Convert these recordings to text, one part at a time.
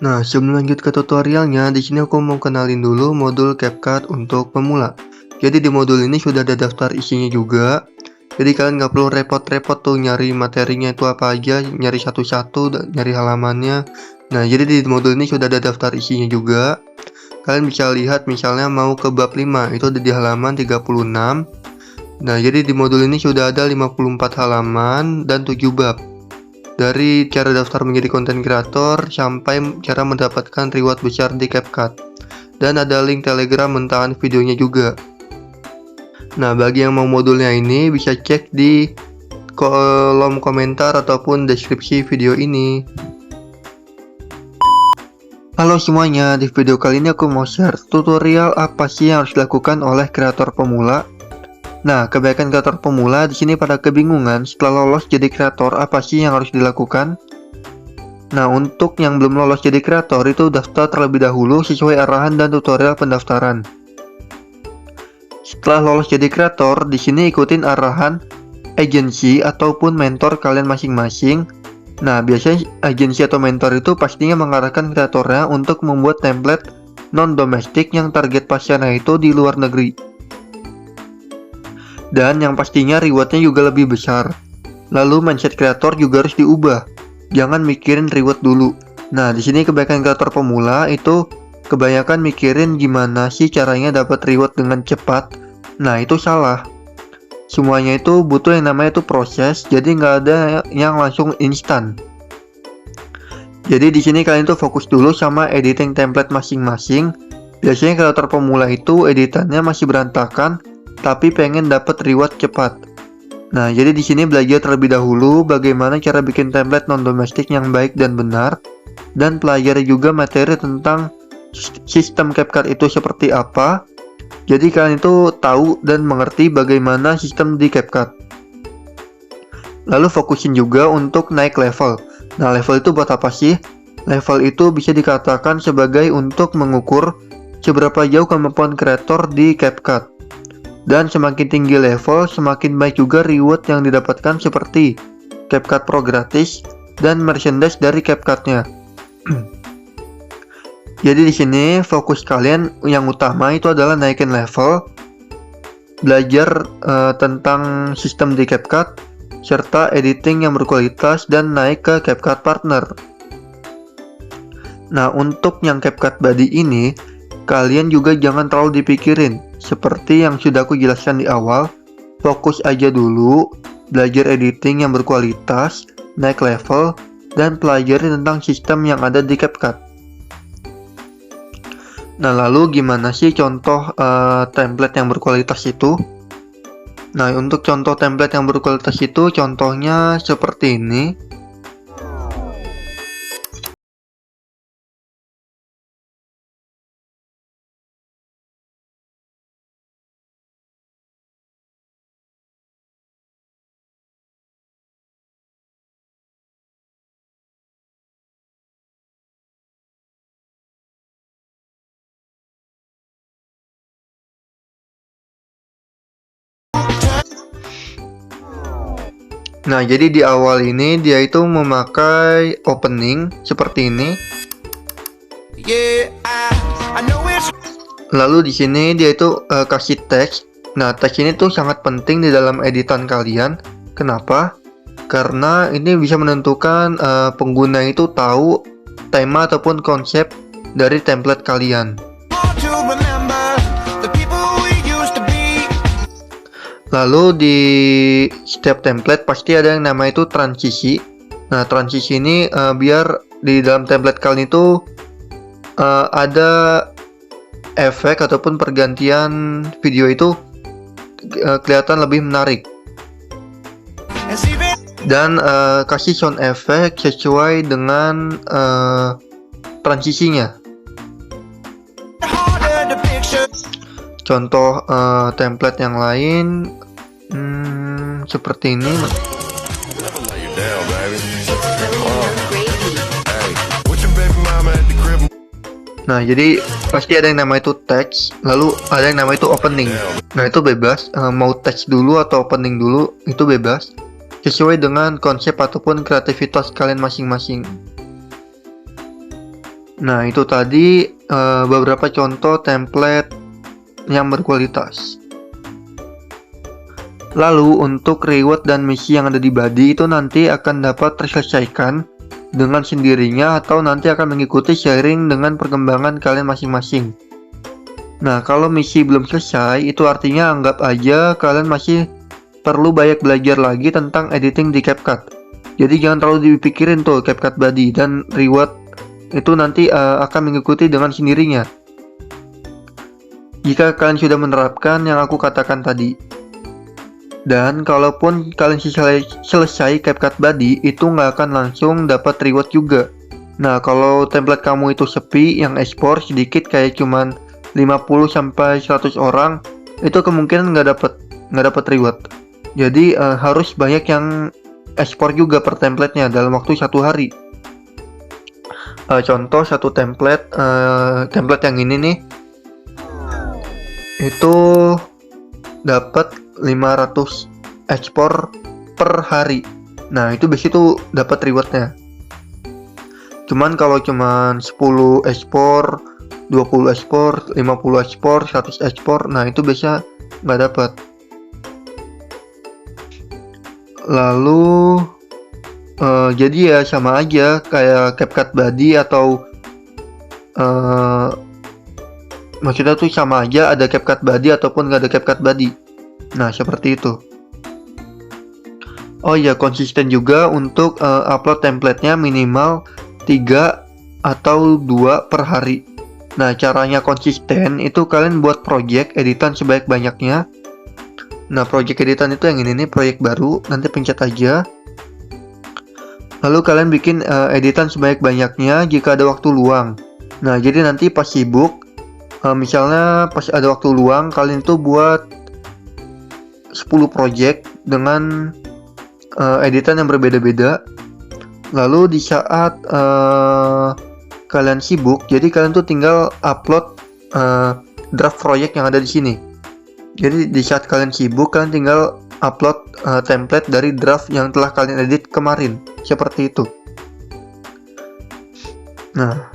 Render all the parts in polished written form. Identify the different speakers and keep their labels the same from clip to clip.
Speaker 1: Nah, sebelum lanjut ke tutorialnya, di sini aku mau kenalin dulu modul CapCut untuk pemula. Jadi di modul ini sudah ada daftar isinya juga. Jadi kalian nggak perlu repot-repot tuh nyari materinya itu apa aja, nyari satu-satu, nyari halamannya. Nah, jadi di modul ini sudah ada daftar isinya juga. Kalian bisa lihat misalnya mau ke bab 5, itu ada di halaman 36. Nah, jadi di modul ini sudah ada 54 halaman dan 7 bab. Dari cara daftar menjadi konten kreator sampai cara mendapatkan reward besar di CapCut. Dan ada link Telegram mentahan videonya juga. Nah, bagi yang mau modulnya ini bisa cek di kolom komentar ataupun deskripsi video ini. Halo semuanya, di video kali ini aku mau share tutorial apa sih yang harus dilakukan oleh kreator pemula. Nah, kebanyakan kreator pemula di sini pada kebingungan setelah lolos jadi kreator apa sih yang harus dilakukan. Nah, untuk yang belum lolos jadi kreator itu daftar terlebih dahulu sesuai arahan dan tutorial pendaftaran. Setelah lolos jadi kreator, di sini ikutin arahan agensi ataupun mentor kalian masing-masing. Nah, biasanya agensi atau mentor itu pastinya mengarahkan kreatornya untuk membuat template non-domestik yang target pasarnya itu di luar negeri. Dan yang pastinya rewardnya juga lebih besar. Lalu mindset kreator juga harus diubah. Jangan mikirin reward dulu. Nah, di sini kebanyakan kreator pemula itu kebanyakan mikirin gimana sih caranya dapat reward dengan cepat. Nah, itu salah. Semuanya itu butuh yang namanya itu proses, jadi nggak ada yang langsung instan. Jadi di sini kalian tuh fokus dulu sama editing template masing-masing. Biasanya kreator pemula itu editannya masih berantakan, tapi pengen dapat reward cepat. Nah, jadi di sini belajar terlebih dahulu bagaimana cara bikin template non-domestik yang baik dan benar, dan pelajari juga materi tentang sistem CapCut itu seperti apa. Jadi kalian itu tahu dan mengerti bagaimana sistem di CapCut. Lalu fokusin juga untuk naik level. Nah, level itu buat apa sih? Level itu bisa dikatakan sebagai untuk mengukur seberapa jauh kemampuan kreator di CapCut. Dan semakin tinggi level, semakin baik juga reward yang didapatkan seperti CapCut Pro gratis dan merchandise dari CapCut-nya. Jadi di sini fokus kalian yang utama itu adalah naikin level, belajar tentang sistem di CapCut, serta editing yang berkualitas dan naik ke CapCut Partner. Nah, untuk yang CapCut Body ini, kalian juga jangan terlalu dipikirin. Seperti yang sudah aku jelaskan di awal, fokus aja dulu, belajar editing yang berkualitas, naik level, dan pelajari tentang sistem yang ada di CapCut. Nah, lalu gimana sih contoh template yang berkualitas itu? Nah, untuk contoh template yang berkualitas itu contohnya seperti ini. Nah, jadi di awal ini dia itu memakai opening seperti ini. Lalu di sini dia itu kasih teks. Nah, teks ini tuh sangat penting di dalam editan kalian. Kenapa? Karena ini bisa menentukan pengguna itu tahu tema ataupun konsep dari template kalian. Lalu di setiap template pasti ada yang namanya itu transisi. Nah, transisi ini biar di dalam template kalian itu ada efek ataupun pergantian video itu kelihatan lebih menarik. Dan kasih sound effect sesuai dengan transisinya. Contoh template yang lain seperti ini. Nah, jadi pasti ada yang namanya itu teks, lalu ada yang namanya itu opening. Nah, itu bebas, mau teks dulu atau opening dulu, itu bebas, sesuai dengan konsep ataupun kreativitas kalian masing-masing. Nah, itu tadi beberapa contoh template yang berkualitas. Lalu untuk reward dan misi yang ada di body itu nanti akan dapat terselesaikan dengan sendirinya atau nanti akan mengikuti sharing dengan perkembangan kalian masing-masing. Nah, kalau misi belum selesai itu artinya anggap aja kalian masih perlu banyak belajar lagi tentang editing di CapCut. Jadi jangan terlalu dipikirin tuh CapCut body, dan reward itu nanti akan mengikuti dengan sendirinya jika kalian sudah menerapkan yang aku katakan tadi. Dan kalaupun kalian selesai CapCut body, itu nggak akan langsung dapat reward juga. Nah, kalau template kamu itu sepi, yang ekspor sedikit kayak cuman 50-100 orang, itu kemungkinan nggak dapat reward. Jadi harus banyak yang ekspor juga per templatenya dalam waktu 1 hari. Contoh satu template yang ini nih, itu dapat 500 ekspor per hari. Nah, itu biasanya tuh dapat rewardnya. Cuman kalau cuman 10 ekspor, 20 ekspor, 50 ekspor, 100 ekspor, nah itu biasa nggak dapat. Lalu jadi ya sama aja kayak CapCut body atau maksudnya tuh sama aja ada CapCut body ataupun nggak ada CapCut body. Nah, seperti itu. Oh iya, konsisten juga untuk upload templatenya minimal 3 atau 2 per hari. Nah, caranya konsisten itu kalian buat project editan sebanyak-banyaknya. Nah, project editan itu yang ini nih, project baru, nanti pencet aja. Lalu kalian bikin editan sebanyak-banyaknya jika ada waktu luang. Nah, jadi nanti pas sibuk, misalnya pas ada waktu luang, kalian tuh buat 10 project dengan editan yang berbeda-beda. Lalu di saat kalian sibuk, jadi kalian tuh tinggal upload draft project yang ada di sini. Jadi di saat kalian sibuk, kalian tinggal upload template dari draft yang telah kalian edit kemarin, seperti itu. Nah,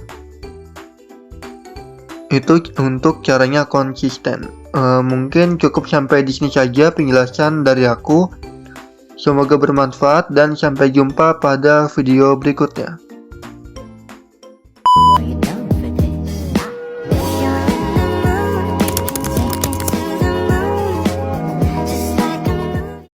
Speaker 1: itu untuk caranya konsisten. Mungkin cukup sampai di sini saja penjelasan dari aku. Semoga bermanfaat dan sampai jumpa pada video berikutnya.